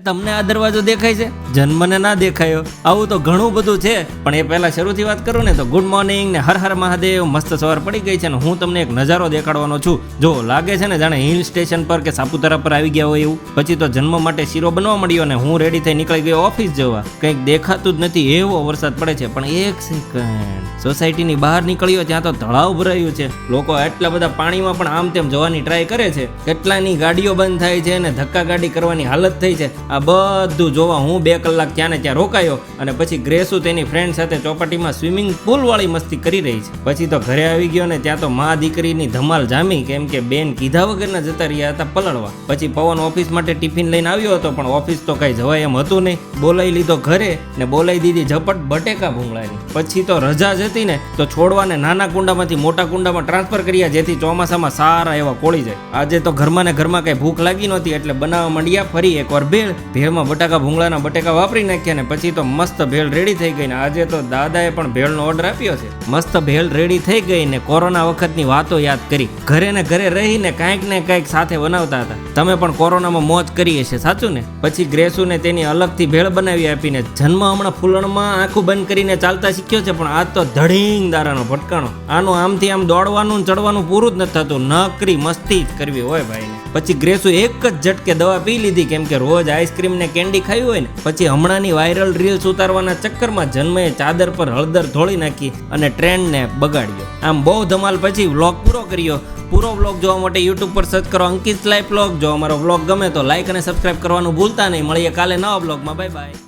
તમને આ દરવાજો દેખાય છે? જન્મને ના દેખાયો. આવું તો ઘણું બધું છે, પણ એ પહેલા શરૂથી વાત કરું ને તો ગુડ મોર્નિંગ ને હર હર મહાદેવ. મસ્ત સવાર પડી ગઈ છે ને હું તમને એક નજારો દેખાડવાનો છું. જો લાગે છે ને જાણે હિલ સ્ટેશન પર કે સાપુતારા પર આવી ગયા હોય એવું. પછી તો જન્મ માટે શીરો બનવા મળ્યો ને હું રેડી થઈ નીકળી ગયો ઓફિસ જવા. કંઈક દેખાતું જ નથી એવો વરસાદ પડે છે. પણ એક સેકન્ડ, સોસાયટીની બહાર નીકળ્યો ત્યાં તો તળાવ ભરાયું છે. લોકો એટલા બધા પાણીમાં પણ આમ તેમ જવાની ટ્રાય કરે છે. કેટલાની ગાડીઓ બંધ થાય છે અને ધક્કા ગાડી કરવાની હાલત થઈ છે. આ બધું જોવા હું 2 કલાક ત્યાં ને ત્યાં રોકાયો અને પછી ગ્રેસુ તેની ફ્રેન્ડ સાથે ચોપાટીમાં સ્વિમિંગ પુલ વાળી મસ્તી કરી રહી છે. પછી તો ઘરે આવી ગયો ને ત્યાં તો મા દીકરીની ધમાલ જામી, કેમ કે બેન કીધા વગરના જતા રહ્યા હતા પલળવા. પછી પવન ઓફિસ માટે ટિફિન લઈને આવ્યો હતો, પણ ઓફિસ તો કઈ જવાય એમ હતું નહીં. બોલાવી લીધો ઘરે ને બોલાવી દીધી ઝપટ બટેકા ભૂંગળાની. પછી તો રજા જ હતી ને તો છોડવાને નાના કુંડામાંથી મોટા કુંડામાં ટ્રાન્સફર કર્યા, જેથી ચોમાસામાં સારા એવા કોળી જાય. આજે તો ઘરમાં ને ઘરમાં કઈ ભૂખ લાગી નહોતી એટલે બનાવવા માંડ્યા ફરી એકવાર ભેળમાં બટાકા ભૂંગળાના બટેકા વાપરી નાખ્યા ને પછી તો મસ્ત ભેળ રેડી થઈ ગઈ. ને આજે તો દાદાએ પણ ભેળનો ઓર્ડર આપ્યો છે. મસ્ત ભેળ રેડી થઈ ગઈ ને કોરોના વખતની વાતો યાદ કરી. ઘરે ને ઘરે રહીને કાંઈક ને કાંઈક સાથે બનાવતા હતા. તમે પણ કોરોનામાં મોજ કરી હશે, સાચું ને? પછી ગ્રેસુ ને તેની અલગથી ભેળ બનાવી આપીને જન્મ હમણાં ફૂલણમાં આંખું બંધ કરીને ચાલતા શીખ્યો છે, પણ આજ તો ધડીંગ દારાનો ભટકાણો. આનું આમથી આમ દોડવાનું ચડવાનું પૂરું જ નથી થતું. નકરી મસ્તી જ કરવી હોય ભાઈને. પછી ગ્રેસુ એક જ ઝટકે દવા પી લીધી, કેમ કે રોજ આઈસ્ક્રીમ ને કેન્ડી ખાયું હોય ને. પછી હમણાંની વાયરલ રીલ્સ ઉતારવાના ચક્કરમાં જન્મએ ચાદર પર હળદર ધોળી નાખી અને ટ્રેન્ડને બગાડ્યો. આમ બહુ ધમાલ પછી વ્લોગ પૂરો કર્યો. પૂરો વ્લોગ જોવા માટે યુટ્યુબ પર સર્ચ કરો અંકિત લાઈફ વ્લોગ. જો અમારો વ્લોગ ગમે તો લાઈક અને સબસ્ક્રાઇબ કરવાનું ભૂલતા નહીં. મળીએ કાલે નવા વ્લોગમાં. Bye bye.